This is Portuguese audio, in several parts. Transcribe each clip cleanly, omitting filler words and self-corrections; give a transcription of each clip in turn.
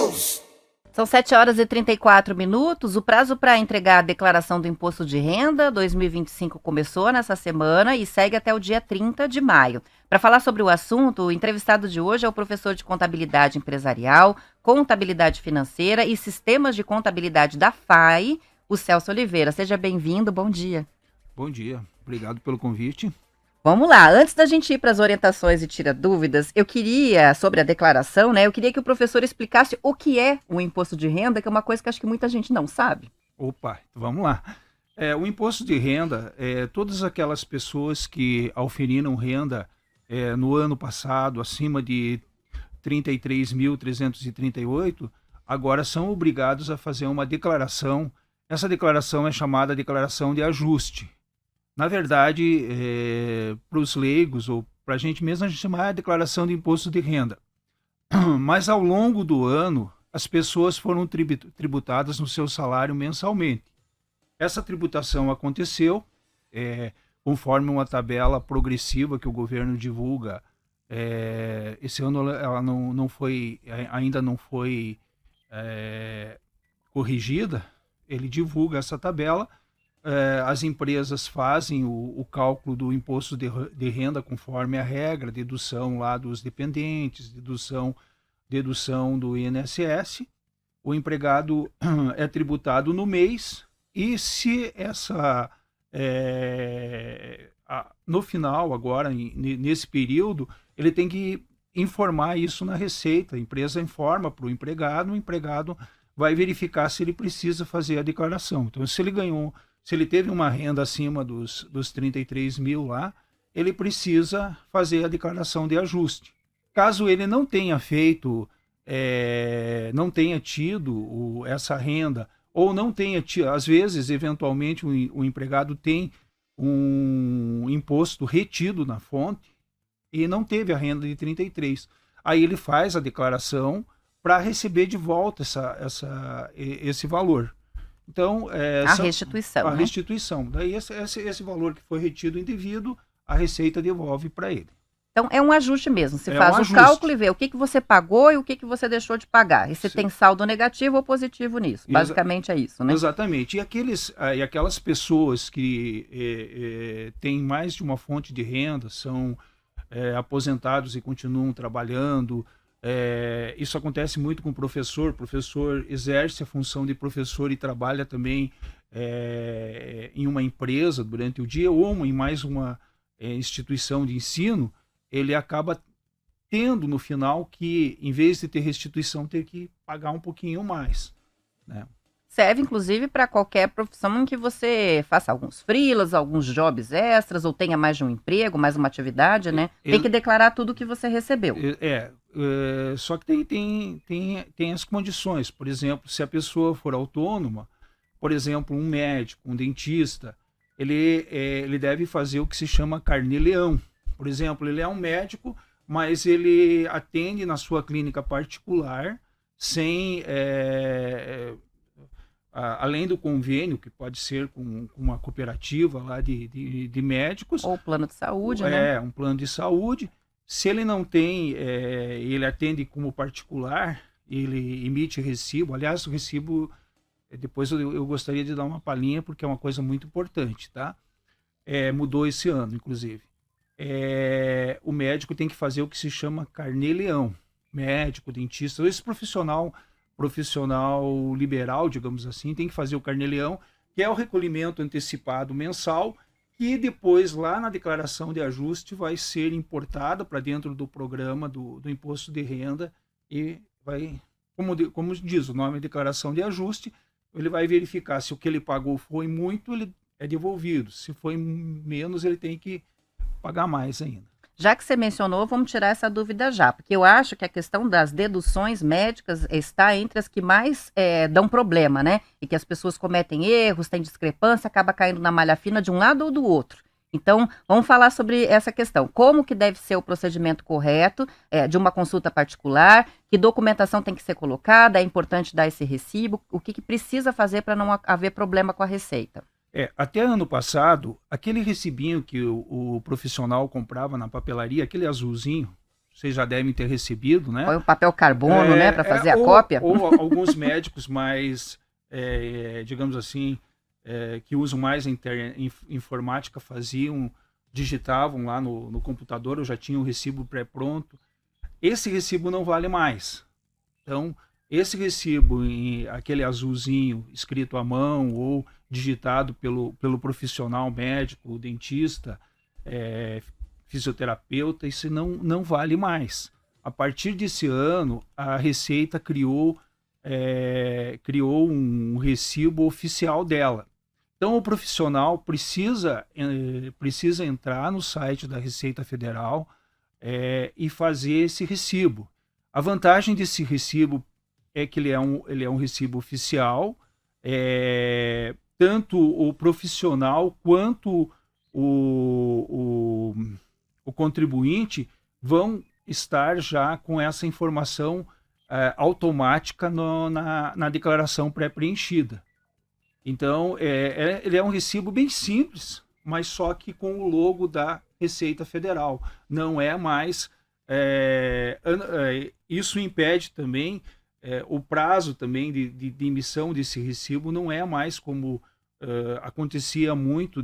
News. São 7h34. O prazo para entregar a declaração do Imposto de Renda 2025 começou nessa semana e segue até o dia 30 de maio. Para falar sobre o assunto, o entrevistado de hoje é o professor de Contabilidade Empresarial, Contabilidade Financeira e Sistemas de Contabilidade da FAI, o Celso Oliveira. Seja bem-vindo, bom dia. Bom dia, obrigado pelo convite. Vamos lá, antes da gente ir para as orientações e tira dúvidas, eu queria, sobre a declaração, eu queria que o professor explicasse o que é o imposto de renda, que é uma coisa que acho que muita gente não sabe. Opa, vamos lá. O imposto de renda todas aquelas pessoas que auferiram renda no ano passado acima de 33.338, agora são obrigados a fazer uma declaração. Essa declaração é chamada declaração de ajuste. Na verdade, para os leigos ou para a gente mesmo, a gente chama de declaração de imposto de renda. Mas ao longo do ano, as pessoas foram tributadas no seu salário mensalmente. Essa tributação aconteceu conforme uma tabela progressiva que o governo divulga. Esse ano ela ainda não foi corrigida. Ele divulga essa tabela. As empresas fazem o cálculo do imposto de renda conforme a regra, dedução lá dos dependentes, dedução do INSS. O empregado é tributado no mês e se no final, agora, nesse período, ele tem que informar isso na Receita. A empresa informa para o empregado vai verificar se ele precisa fazer a declaração. Então, se ele teve uma renda acima dos 33 mil lá, ele precisa fazer a declaração de ajuste. Caso ele não tenha feito, não tenha tido essa renda, ou não tenha tido, às vezes, eventualmente, o empregado tem um imposto retido na fonte e não teve a renda de 33. Aí ele faz a declaração para receber de volta esse valor. Então, restituição. A restituição. Daí esse valor que foi retido indevido, a Receita devolve para ele. Então, é um ajuste mesmo. Você faz o cálculo e vê o que você pagou e o que você deixou de pagar. E se tem saldo negativo ou positivo nisso. Basicamente é isso, né? Exatamente. E aquelas pessoas que têm mais de uma fonte de renda, são aposentados e continuam trabalhando. Isso acontece muito com o professor. O professor exerce a função de professor e trabalha também em uma empresa durante o dia ou em mais uma instituição de ensino. Ele acaba tendo no final que, em vez de ter restituição, ter que pagar um pouquinho mais, né? Serve, inclusive, para qualquer profissão em que você faça alguns freelas, alguns jobs extras, ou tenha mais de um emprego, mais uma atividade, né? Tem que declarar tudo que você recebeu. Só que tem as condições. Por exemplo, se a pessoa for autônoma, por exemplo, um médico, um dentista, ele deve fazer o que se chama carnê-leão. Por exemplo, ele é um médico, mas ele atende na sua clínica particular, sem... além do convênio, que pode ser com uma cooperativa lá de médicos. Ou plano de saúde, né? Um plano de saúde. Se ele não tem, ele atende como particular, ele emite recibo. Aliás, o recibo, depois eu gostaria de dar uma palhinha, porque é uma coisa muito importante, tá? Mudou esse ano, inclusive. O médico tem que fazer o que se chama carnê-leão. Médico, dentista, esse profissional liberal, digamos assim, tem que fazer o carnê-leão, que é o recolhimento antecipado mensal, que depois, lá na declaração de ajuste, vai ser importado para dentro do programa do imposto de renda e vai, como diz o nome, declaração de ajuste, ele vai verificar se o que ele pagou foi muito, ele é devolvido. Se foi menos, ele tem que pagar mais ainda. Já que você mencionou, vamos tirar essa dúvida já, porque eu acho que a questão das deduções médicas está entre as que mais dão problema, né? E que as pessoas cometem erros, têm discrepância, acaba caindo na malha fina de um lado ou do outro. Então, vamos falar sobre essa questão. Como que deve ser o procedimento correto de uma consulta particular, que documentação tem que ser colocada, é importante dar esse recibo, o que precisa fazer para não haver problema com a Receita? Até ano passado, aquele recibinho que o profissional comprava na papelaria, aquele azulzinho, vocês já devem ter recebido, né? Põe o papel carbono, né, para fazer a cópia. Ou alguns médicos mais, digamos assim, que usam mais a informática digitavam lá no computador, eu já tinha o recibo pré-pronto. Esse recibo não vale mais. Então, esse recibo, aquele azulzinho escrito à mão ou digitado pelo profissional médico, dentista, fisioterapeuta, isso não vale mais. A partir desse ano, a Receita criou um recibo oficial dela. Então, o profissional precisa entrar no site da Receita Federal e fazer esse recibo. A vantagem desse recibo é que ele é um recibo oficial, tanto o profissional quanto o contribuinte vão estar já com essa informação automática na declaração pré-preenchida. Então, ele é um recibo bem simples, mas só que com o logo da Receita Federal. Não é mais... isso impede também o prazo também de emissão desse recibo, não é mais como acontecia muito,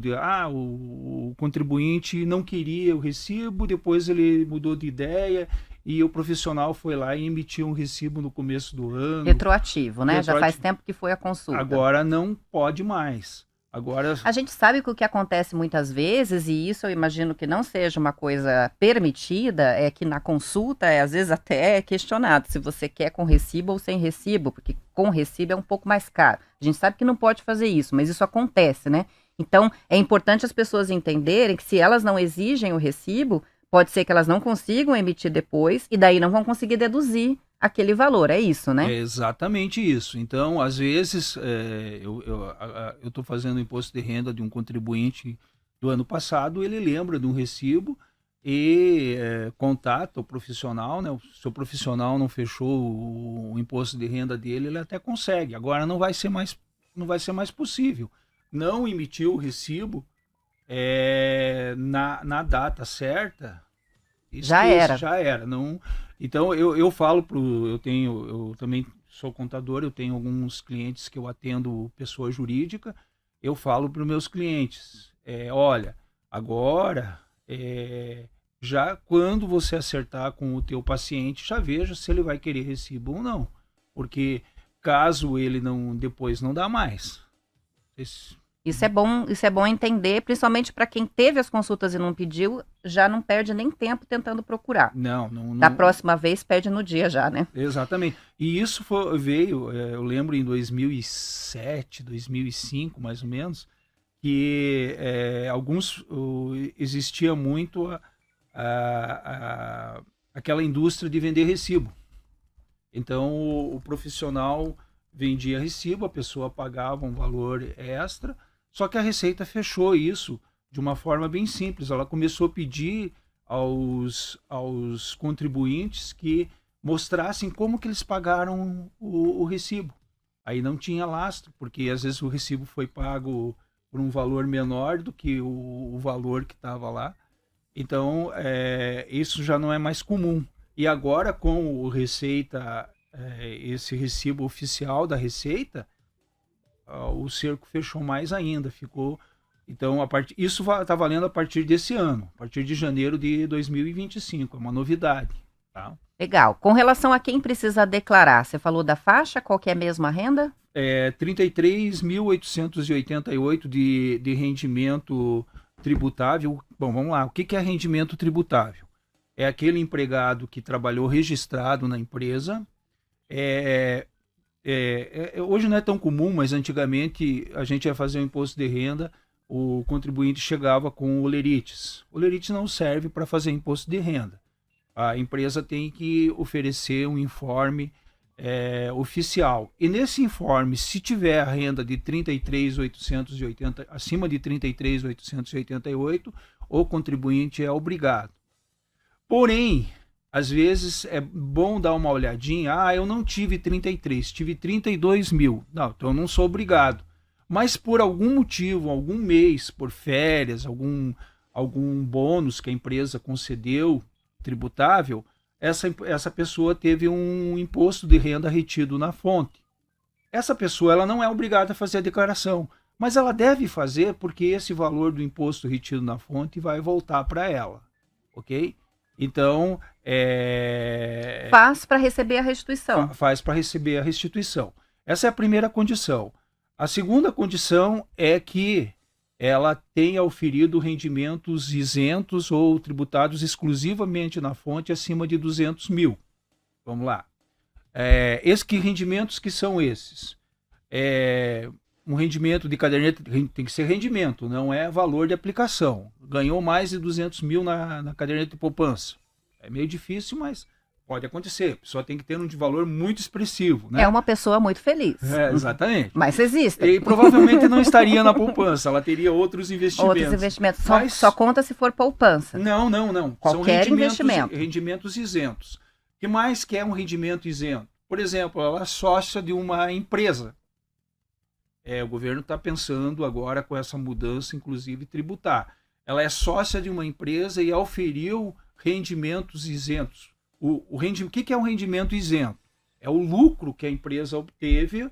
o contribuinte não queria o recibo, depois ele mudou de ideia e o profissional foi lá e emitiu um recibo no começo do ano. Retroativo, né? Já faz tempo que foi a consulta. Agora não pode mais. Agora... A gente sabe que o que acontece muitas vezes, e isso eu imagino que não seja uma coisa permitida, é que na consulta, às vezes até é questionado se você quer com recibo ou sem recibo, porque com recibo é um pouco mais caro. A gente sabe que não pode fazer isso, mas isso acontece, né? Então, é importante as pessoas entenderem que se elas não exigem o recibo, pode ser que elas não consigam emitir depois, e daí não vão conseguir deduzir aquele valor, é isso, né? É exatamente isso. Então, às vezes, eu estou fazendo o imposto de renda de um contribuinte do ano passado, ele lembra de um recibo e contata o profissional, né? Se o profissional não fechou o imposto de renda dele, ele até consegue. Agora não vai ser mais possível. Não emitiu o recibo na data certa, já era. Já era. Não... Então, eu falo eu também sou contador, eu tenho alguns clientes que eu atendo pessoa jurídica, eu falo para os meus clientes, olha, agora, já quando você acertar com o teu paciente, já veja se ele vai querer recibo ou não, porque caso ele depois não dá mais. Isso é bom entender, principalmente para quem teve as consultas e não pediu, já não perde nem tempo tentando procurar. Não. Da próxima vez, pede no dia já, né? Exatamente. E isso veio, eu lembro em 2007, 2005, mais ou menos, que existia muito aquela indústria de vender recibo. Então, o profissional vendia recibo, a pessoa pagava um valor extra, só que a Receita fechou isso de uma forma bem simples. Ela começou a pedir aos contribuintes que mostrassem como que eles pagaram o recibo. Aí não tinha lastro, porque às vezes o recibo foi pago por um valor menor do que o valor que estava lá. Então, isso já não é mais comum. E agora, com o Receita, esse recibo oficial da Receita, o cerco fechou mais ainda, ficou... Então, isso está valendo a partir desse ano, a partir de janeiro de 2025, é uma novidade. Tá? Legal. Com relação a quem precisa declarar, você falou da faixa, qual que é mesmo a renda? 33.888 de rendimento tributável. Bom, vamos lá, o que é rendimento tributável? É aquele empregado que trabalhou registrado na empresa. Hoje não é tão comum, mas antigamente a gente ia fazer o imposto de renda, o contribuinte chegava com o olerites. O olerites não serve para fazer imposto de renda. A empresa tem que oferecer um informe oficial. E nesse informe, se tiver a renda de 33.880, acima de 33.888, o contribuinte é obrigado. Porém, às vezes é bom dar uma olhadinha. Eu não tive 33, tive 32 mil. Não, então eu não sou obrigado. Mas por algum motivo, algum mês, por férias, algum bônus que a empresa concedeu tributável, essa pessoa teve um imposto de renda retido na fonte. Essa pessoa ela não é obrigada a fazer a declaração, mas ela deve fazer porque esse valor do imposto retido na fonte vai voltar para ela, ok? Então, faz para receber a restituição. Faz para receber a restituição. Essa é a primeira condição. A segunda condição é que ela tenha oferido rendimentos isentos ou tributados exclusivamente na fonte acima de 200 mil. Vamos lá. Que rendimentos que são esses? Um rendimento de caderneta, tem que ser rendimento, não é valor de aplicação. Ganhou mais de 200 mil na caderneta de poupança. É meio difícil, mas pode acontecer. A pessoa tem que ter um de valor muito expressivo. Né? É uma pessoa muito feliz. Exatamente. Mas existe. E provavelmente não estaria na poupança, ela teria outros investimentos. Outros investimentos. Só conta se for poupança. Não. Qualquer São investimento. rendimentos isentos. O que mais que é um rendimento isento? Por exemplo, ela é sócia de uma empresa. O governo está pensando agora com essa mudança, inclusive, tributar. Ela é sócia de uma empresa e auferiu rendimentos isentos. O que é um rendimento isento? É o lucro que a empresa obteve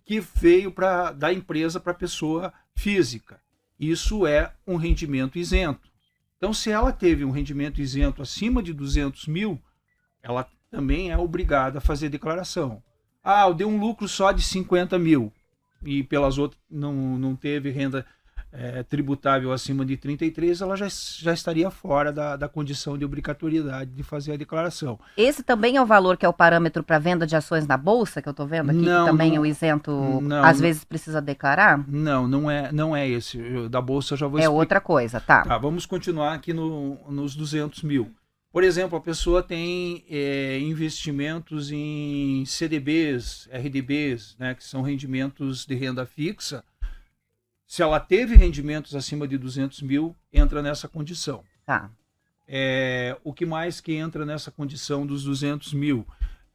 que veio da empresa para a pessoa física. Isso é um rendimento isento. Então, se ela teve um rendimento isento acima de 200 mil, ela também é obrigada a fazer declaração. Eu dei um lucro só de 50 mil e pelas outras não teve renda tributável acima de 33, ela já estaria fora da condição de obrigatoriedade de fazer a declaração. Esse também é o valor que é o parâmetro para venda de ações na Bolsa, que eu estou vendo aqui, que também é o isento, às vezes precisa declarar? Não é esse. Da Bolsa eu já vou explicar. É outra coisa, tá. Vamos continuar aqui nos 200 mil. Por exemplo, a pessoa tem investimentos em CDBs, RDBs, né, que são rendimentos de renda fixa. Se ela teve rendimentos acima de 200 mil, entra nessa condição. Tá. O que mais que entra nessa condição dos 200 mil?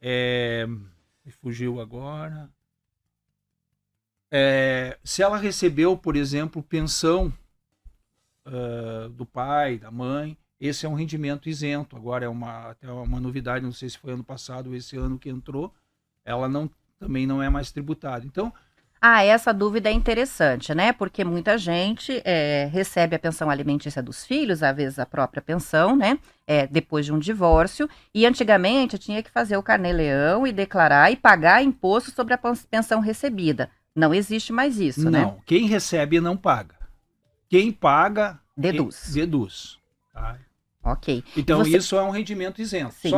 Me fugiu agora. Se ela recebeu, por exemplo, pensão do pai, da mãe, esse é um rendimento isento. Agora até uma novidade, não sei se foi ano passado ou esse ano que entrou, ela também não é mais tributada. Então, essa dúvida é interessante, né? Porque muita gente recebe a pensão alimentícia dos filhos, às vezes a própria pensão, né? Depois de um divórcio. E antigamente tinha que fazer o carnê-leão e declarar e pagar imposto sobre a pensão recebida. Não existe mais isso, né? Não, quem recebe não paga. Quem paga... Deduz. Tá? Ok. Então, isso é um rendimento isento. Sim.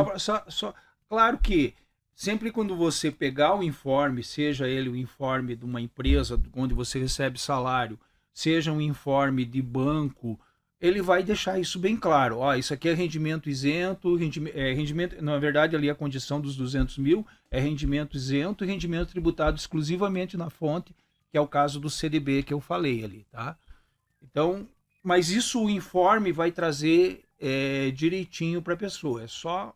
Claro que sempre quando você pegar o informe, seja ele o informe de uma empresa onde você recebe salário, seja um informe de banco, ele vai deixar isso bem claro. Isso aqui é rendimento isento, na verdade ali a condição dos 200 mil é rendimento isento e rendimento tributado exclusivamente na fonte, que é o caso do CDB que eu falei ali, tá? Então, mas isso o informe vai trazer direitinho para a pessoa, é só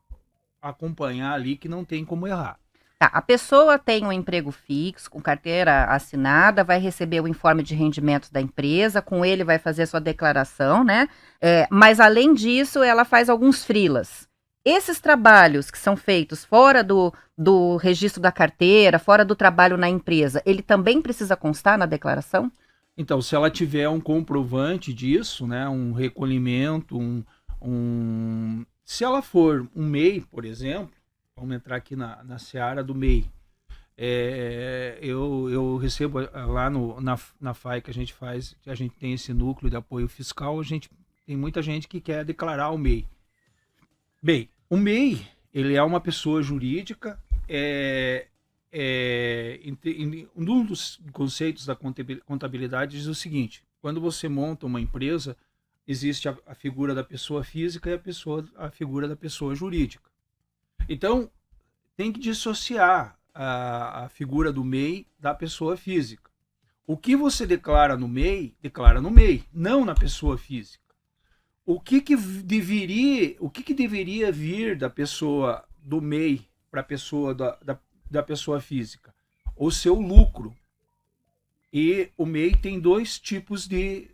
acompanhar ali que não tem como errar. Tá, a pessoa tem um emprego fixo, com carteira assinada, vai receber o informe de rendimentos da empresa, com ele vai fazer a sua declaração, né? Mas além disso, ela faz alguns freelas. Esses trabalhos que são feitos fora do registro da carteira, fora do trabalho na empresa, ele também precisa constar na declaração? Então, se ela tiver um comprovante disso, né, um recolhimento, se ela for um MEI, por exemplo, vamos entrar aqui na seara do MEI, eu recebo lá na FAI que a gente faz, a gente tem esse núcleo de apoio fiscal, tem muita gente que quer declarar o MEI. Bem, o MEI, ele é uma pessoa jurídica, um dos conceitos da contabilidade diz o seguinte: quando você monta uma empresa, existe a figura da pessoa física e a figura da pessoa jurídica. Então, tem que dissociar a figura do MEI da pessoa física. O que você declara no MEI, não na pessoa física. O que deveria vir da pessoa do MEI para a pessoa da pessoa física? O seu lucro. E o MEI tem dois tipos de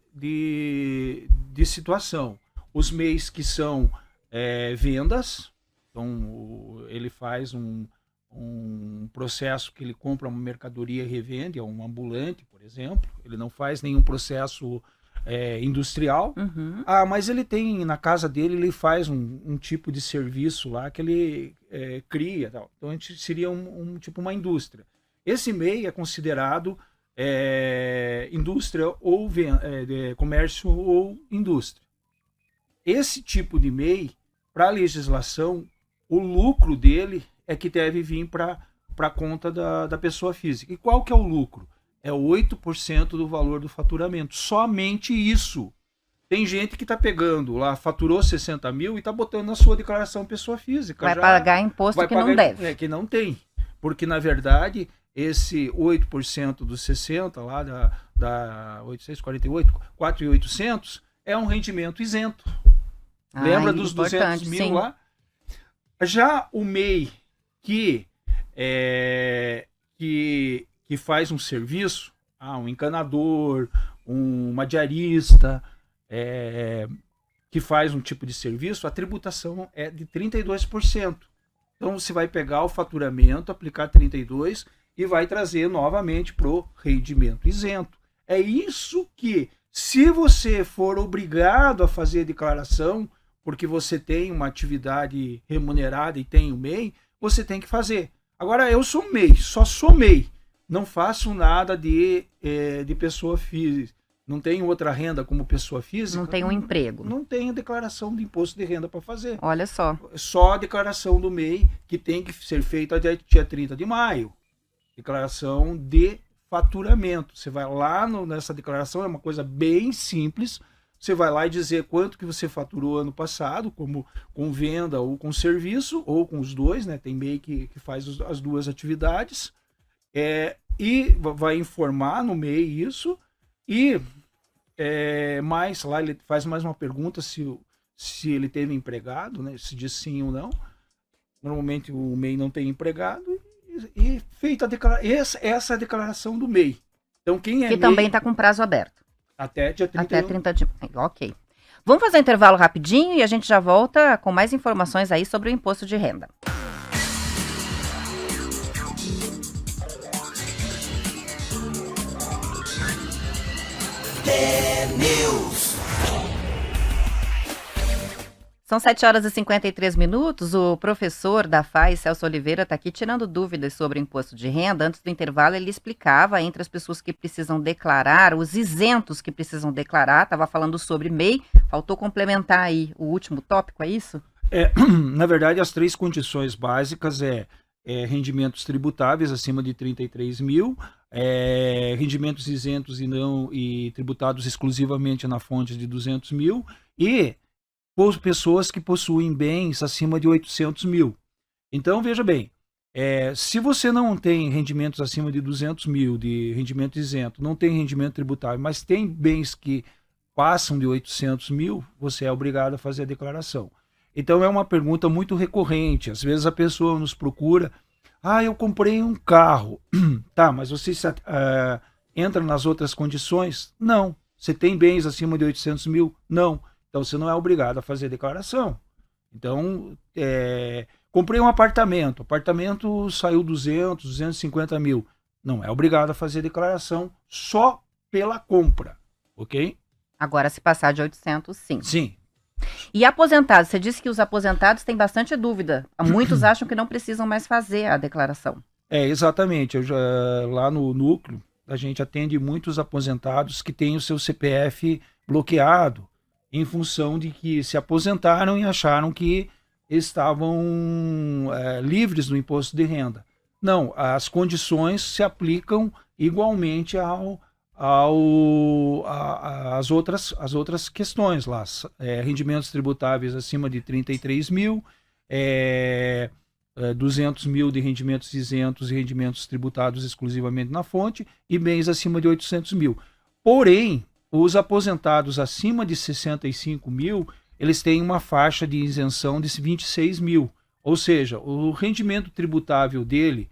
situação. Os MEIs que são vendas, Então, ele faz um processo que ele compra uma mercadoria e revende, é um ambulante, por exemplo. Ele não faz nenhum processo industrial. Uhum. Mas ele tem, na casa dele, ele faz um tipo de serviço lá que ele cria. Tal. Então, a gente seria tipo uma indústria. Esse MEI é considerado indústria ou comércio ou indústria. Esse tipo de MEI, para a legislação, o lucro dele é que deve vir para a conta da pessoa física. E qual que é o lucro? É 8% do valor do faturamento. Somente isso. Tem gente que está pegando lá, faturou 60 mil e está botando na sua declaração pessoa física. Vai pagar imposto que não deve. Que não tem. Porque, na verdade, esse 8% dos 60 lá da 848, 4.800 é um rendimento isento. Lembra dos 200 mil sim. Lá? Já o MEI que faz um serviço, um encanador, uma diarista, que faz um tipo de serviço, a tributação é de 32%. Então você vai pegar o faturamento, aplicar 32% e vai trazer novamente para o rendimento isento. É isso que, se você for obrigado a fazer a declaração, porque você tem uma atividade remunerada e tem o MEI, você tem que fazer. Agora, eu sou MEI, só sou MEI. Não faço nada de pessoa física. Não tenho outra renda como pessoa física. Não tenho um emprego. Não tenho declaração de imposto de renda para fazer. Olha só. Só a declaração do MEI, que tem que ser feita até dia 30 de maio. Declaração de faturamento. Você vai lá nessa declaração, é uma coisa bem simples. Você vai lá e dizer quanto que você faturou ano passado, como com venda ou com serviço, ou com os dois, né? Tem MEI que faz as duas atividades. E vai informar no MEI isso. E mais lá ele faz mais uma pergunta se ele teve empregado, né? Se diz sim ou não. Normalmente o MEI não tem empregado. E feita essa é a declaração do MEI. Então, quem é que MEI, também está com prazo aberto. Até dia 31. Até 30 de maio. Ok. Vamos fazer um intervalo rapidinho e a gente já volta com mais informações aí sobre o imposto de renda. São 7h53. O professor da FAI, Celso Oliveira, está aqui tirando dúvidas sobre o imposto de renda. Antes do intervalo, ele explicava entre as pessoas que precisam declarar, os isentos que precisam declarar. Estava falando sobre MEI. Faltou complementar aí o último tópico, é isso? Na verdade, as 3 condições básicas rendimentos tributáveis acima de 33 mil, rendimentos isentos e tributados exclusivamente na fonte de 200 mil e pessoas que possuem bens acima de 800 mil. Então, veja bem, se você não tem rendimentos acima de 200 mil de rendimento isento, não tem rendimento tributável, mas tem bens que passam de 800 mil, você é obrigado a fazer a declaração. Então, é uma pergunta muito recorrente. Às vezes a pessoa nos procura, eu comprei um carro. Tá, mas você entra nas outras condições? Não. Você tem bens acima de 800 mil? Não. Então, você não é obrigado a fazer a declaração. Então, comprei um apartamento. O apartamento saiu 250 mil. Não é obrigado a fazer a declaração só pela compra, ok? Agora, se passar de 800, sim. Sim. E aposentados? Você disse que os aposentados têm bastante dúvida. Muitos acham que não precisam mais fazer a declaração. Exatamente. Lá no núcleo, a gente atende muitos aposentados que têm o seu CPF bloqueado, em função de que se aposentaram e acharam que estavam livres do imposto de renda. Não, as condições se aplicam igualmente às outras questões lá. Rendimentos tributáveis acima de 33 mil, 200 mil de rendimentos isentos e rendimentos tributados exclusivamente na fonte e bens acima de 800 mil. Porém, os aposentados acima de 65 mil, eles têm uma faixa de isenção de 26 mil. Ou seja, o rendimento tributável dele,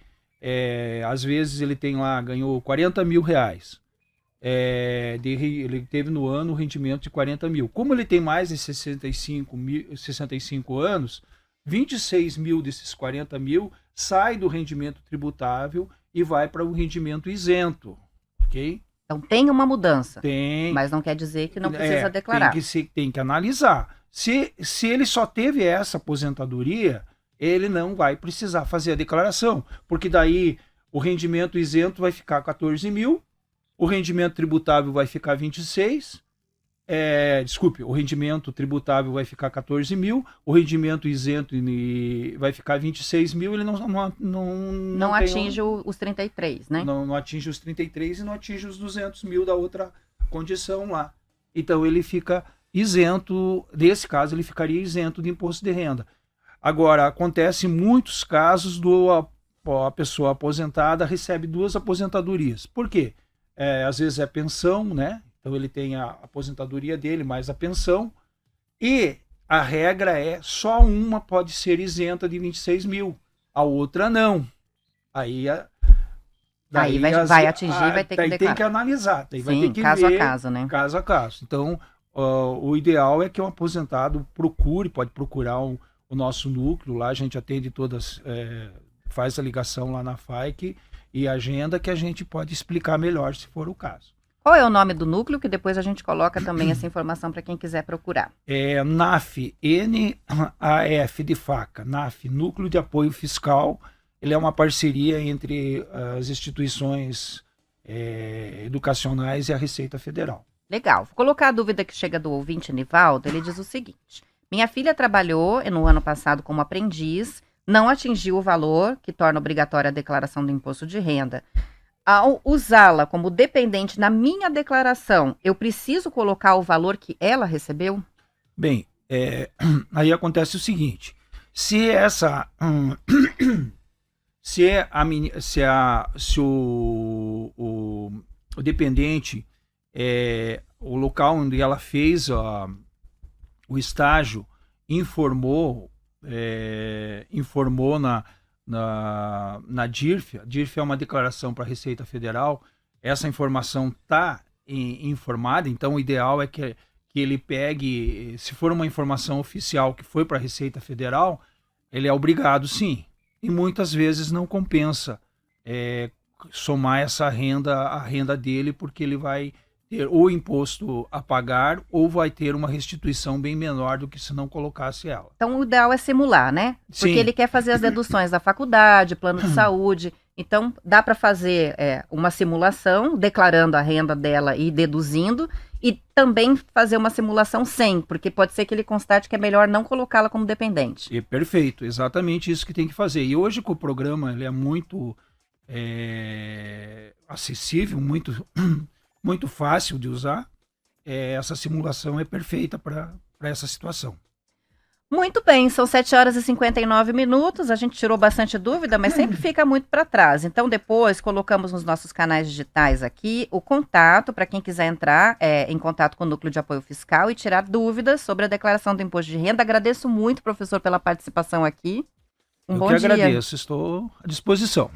às vezes ele tem lá, ganhou 40 mil reais. Ele teve no ano um rendimento de 40 mil. Como ele tem mais de 65 anos, 26 mil desses 40 mil sai do rendimento tributável e vai para o rendimento isento, ok? Então tem uma mudança, Tem. mas não quer dizer que não precisa declarar. Tem que analisar. Se ele só teve essa aposentadoria, ele não vai precisar fazer a declaração, porque daí o rendimento isento vai ficar 14 mil, o rendimento tributável vai ficar 26, o rendimento tributável vai ficar 14 mil, o rendimento isento vai ficar 26 mil, ele não atinge os 33, né? Não atinge os 33 e não atinge os 200 mil da outra condição lá. Então ele fica isento, nesse caso ele ficaria isento de imposto de renda. Agora, acontece muitos casos a pessoa aposentada recebe 2 aposentadorias. Por quê? Às vezes é pensão, né? Então ele tem a aposentadoria dele mais a pensão, e a regra é só uma pode ser isenta de 26 mil, a outra não. Aí vai atingir e vai ter que declarar. Tem que analisar, vai ter que caso ver, a caso, né? Caso a caso. Então, o ideal é que um aposentado pode procurar o nosso núcleo, lá a gente atende todas, faz a ligação lá na FAIC e agenda, que a gente pode explicar melhor se for o caso. Qual é o nome do núcleo? Que depois a gente coloca também essa informação para quem quiser procurar. NAF, N-A-F de faca, NAF, Núcleo de Apoio Fiscal. Ele é uma parceria entre as instituições educacionais e a Receita Federal. Legal. Vou colocar a dúvida que chega do ouvinte Nivaldo. Ele diz o seguinte: minha filha trabalhou no ano passado como aprendiz, não atingiu o valor que torna obrigatória a declaração do imposto de renda. Ao usá-la como dependente na minha declaração, eu preciso colocar o valor que ela recebeu? Bem, aí acontece o seguinte: se o dependente, o local onde ela fez o estágio, informou na DIRF. A DIRF é uma declaração para a Receita Federal. Essa informação está informada, então o ideal é que ele pegue, se for uma informação oficial que foi para a Receita Federal, ele é obrigado, sim. E muitas vezes não compensa somar essa renda à renda dele, porque ele vai ter o imposto a pagar ou vai ter uma restituição bem menor do que se não colocasse ela. Então o ideal é simular, né? Porque ele quer fazer as deduções da faculdade, plano de saúde. Então dá para fazer uma simulação, declarando a renda dela e deduzindo, e também fazer uma simulação sem, porque pode ser que ele constate que é melhor não colocá-la como dependente. Perfeito, exatamente isso que tem que fazer. E hoje, com o programa, ele é muito acessível, muito fácil de usar. Essa simulação é perfeita para essa situação. Muito bem, são 7h59. A gente tirou bastante dúvida, mas sempre fica muito para trás. Então, depois colocamos nos nossos canais digitais aqui o contato para quem quiser entrar em contato com o Núcleo de Apoio Fiscal e tirar dúvidas sobre a declaração do imposto de renda. Agradeço muito, professor, pela participação aqui. Eu bom dia. Eu que agradeço, estou à disposição.